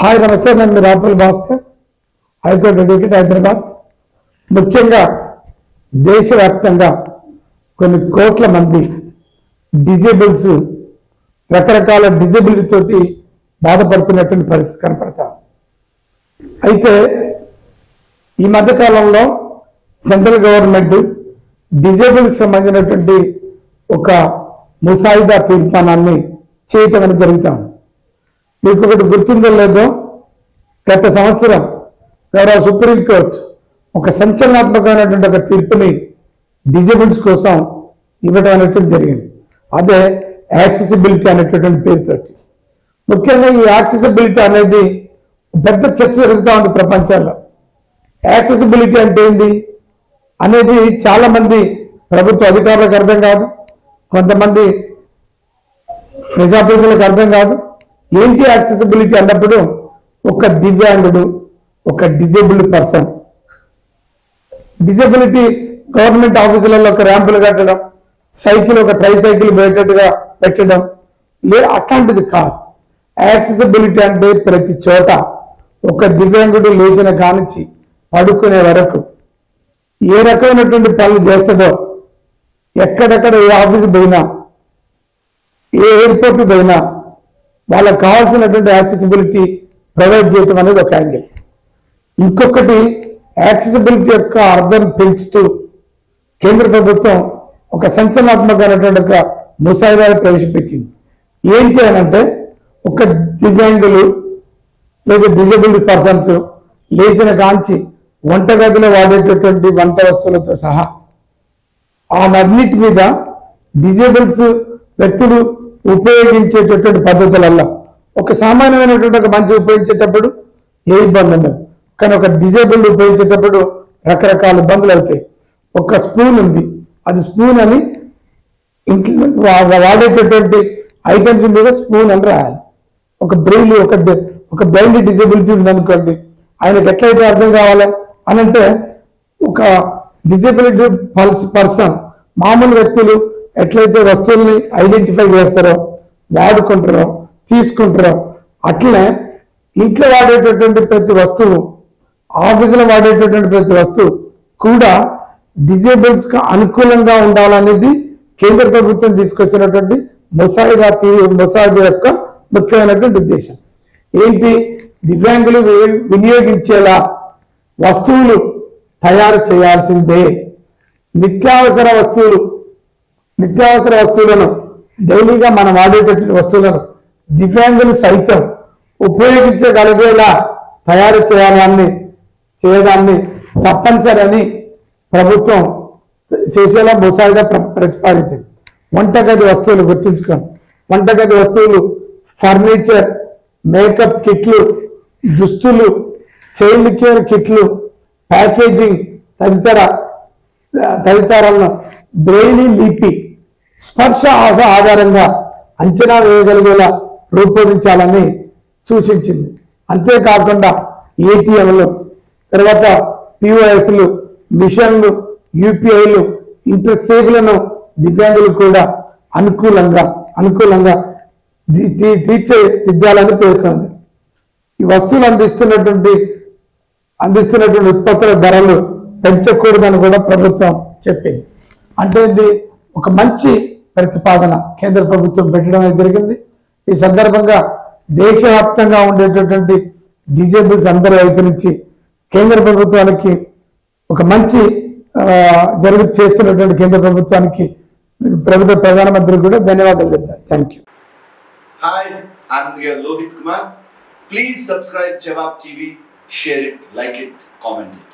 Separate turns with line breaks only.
Hi నమస్తే, నేను రాపుల్ Bhaskar, high court advocate, Hyderabad. ముఖ్యంగా దేశవ్యాప్తంగా కొన్ని కోట్ల మంది డిజేబుల్స్ రకరకాల డిజబిలిటీ తోటి బాధపడుతున్నటువంటి పరిస్థితి కనపడతాం. అయితే ఈ మధ్యకాలంలో సెంట్రల్ గవర్నమెంట్ డిజేబుల్కి సంబంధించినటువంటి ఒక ముసాయిదా తీర్మానాన్ని చేయటం అనేది జరుగుతాం. మీకు ఒకటి గుర్తుందో లేదో, గత సంవత్సరం గౌరవ సుప్రీంకోర్టు ఒక సంచలనాత్మకమైనటువంటి ఒక తీర్పుని డిజేబుల్స్ కోసం ఇవ్వడం అనేటువంటి జరిగింది. అదే యాక్సెసిబిలిటీ అనేటటువంటి పేరుతోటి. ముఖ్యంగా ఈ యాక్సెసిబిలిటీ అనేది పెద్ద చర్చ జరుగుతూ ఉంది ప్రపంచంలో. యాక్సెసిబిలిటీ అంటే ఏంటి అనేది చాలా మంది ప్రభుత్వ అధికారులకు అర్థం కాదు, కొంతమంది ప్రజాప్రతినిధులకు అర్థం కాదు. ఏంటి యాక్సెసిబిలిటీ అన్నప్పుడు ఒక దివ్యాంగుడు, ఒక డిజేబుల్డ్ పర్సన్, డిజబిలిటీ గవర్నమెంట్ ఆఫీసులలో ఒక ర్యాంపులు కట్టడం, సైకిల్ ఒక ట్రై సైకిల్ పెట్టేట్టుగా పెట్టడం అట్లాంటిది కాదు. యాక్సెసిబిలిటీ అంటే ప్రతి చోట ఒక దివ్యాంగుడు లేచిన కానించి పడుకునే వరకు ఏ రకమైనటువంటి పనులు చేస్తాడో, ఎక్కడెక్కడ ఏ ఆఫీసు పోయినా, ఏ ఎయిర్పోర్ట్ పోయినా వాళ్ళకు కావాల్సినటువంటి యాక్సెసిబిలిటీ ప్రొవైడ్ చేయటం అనేది ఒక యాంగిల్. ఇంకొకటి, యాక్సెసిబిలిటీ యొక్క అర్థం పెంచుతూ కేంద్ర ప్రభుత్వం ఒక సంచలనాత్మకమైనటువంటి ఒక ముసాయిదాను ప్రవేశపెట్టింది. ఏంటి అనంటే, ఒక దివ్యాంగులు లేదా డిజబిలిటీ పర్సన్స్ లేచిన కాంచి వంటగదిలో వాడేటటువంటి వంట వస్తువులతో సహా అన్నిటి మీద డిజేబుల్స్ వ్యక్తులు ఉపయోగించేటటువంటి పద్ధతులలో ఒక సామాన్యమైనటువంటి ఒక మంచి ఉపయోగించేటప్పుడు ఏ ఇబ్బంది ఉండదు, కానీ ఒక డిజేబుల్డ్ ఉపయోగించేటప్పుడు రకరకాల ఇబ్బందులు అవుతాయి. ఒక స్పూన్ ఉంది, అది స్పూన్ అని ఇంట్లో వాడేటటువంటి ఐటమ్స్ మీద స్పూన్ అని రాయాలి. ఒక బ్రెయిన్ ఒక బ్లైండ్ డిజేబిలిటీ ఉందనుకోండి, ఆయనకు ఎట్లయితే అర్థం కావాలి అని అంటే, ఒక డిజేబిలిటీ పర్సన్ మామూలు వ్యక్తులు ఎట్లయితే వస్తువుల్ని ఐడెంటిఫై చేస్తారో, వాడుకుంటారో, తీసుకుంటారో, అట్లనే ఇంట్లో వాడేటటువంటి ప్రతి వస్తువు, ఆఫీసులో వాడేటటువంటి ప్రతి వస్తువు కూడా డిజేబుల్స్ కు అనుకూలంగా ఉండాలనేది కేంద్ర ప్రభుత్వం తీసుకొచ్చినటువంటి ముసాయిదా యొక్క ముఖ్యమైనటువంటి ఉద్దేశం. ఏంటి, దివ్యాంగులు వినియోగించేలా వస్తువులు తయారు చేయాల్సిందే. నిత్యావసర వస్తువులను డైలీగా మనం వాడేటటువంటి వస్తువులను దివ్యాంగులు సైతం ఉపయోగించగలిగేలా తయారు చేయడాన్ని తప్పనిసరి అని ప్రభుత్వం చేసేలా ముసాయిదా ప్రతిపాదించింది. వంటగది వస్తువులు గుర్తుంచుకోండి. వంటగది వస్తువులు, ఫర్నిచర్, మేకప్ కిట్లు, దుస్తులు, చైల్డ్ కేర్ కిట్లు, ప్యాకేజింగ్ తదితరాలను బ్రెయిలీ లిపి, స్పర్శ ఆధారంగా అంచనా వేయగలిగేలా రూపొందించాలని సూచించింది. అంతేకాకుండా ఏటీఎంలు, తర్వాత పిఓఎస్లు, మిషన్లు, యూపీఐలు, ఇంత సేవలను దివ్యాంగులు కూడా అనుకూలంగా తీర్చిదిద్దాలని పేర్కొంది. ఈ వస్తువులు అందిస్తున్నటువంటి ఉత్పత్తుల ధరలు పెంచకూడదని కూడా ప్రభుత్వం చెప్పింది. అంటే ఇది ఒక మంచి ప్రతిపాదన కేంద్ర ప్రభుత్వం పెట్టడం జరిగింది. ఈ సందర్భంగా దేశవ్యాప్తంగా ఉండేటటువంటి డిజేబుల్స్ అందరి వైపు నుంచి కేంద్ర ప్రభుత్వానికి ఒక మంచి చేస్తున్నటువంటి కేంద్ర ప్రభుత్వానికి ప్రధానమంత్రి కూడా ధన్యవాదాలు చెప్తారు. Thank you.
Hi, I'm here Lohit Kumar. Please subscribe Jawab TV, share it, like it, comment it.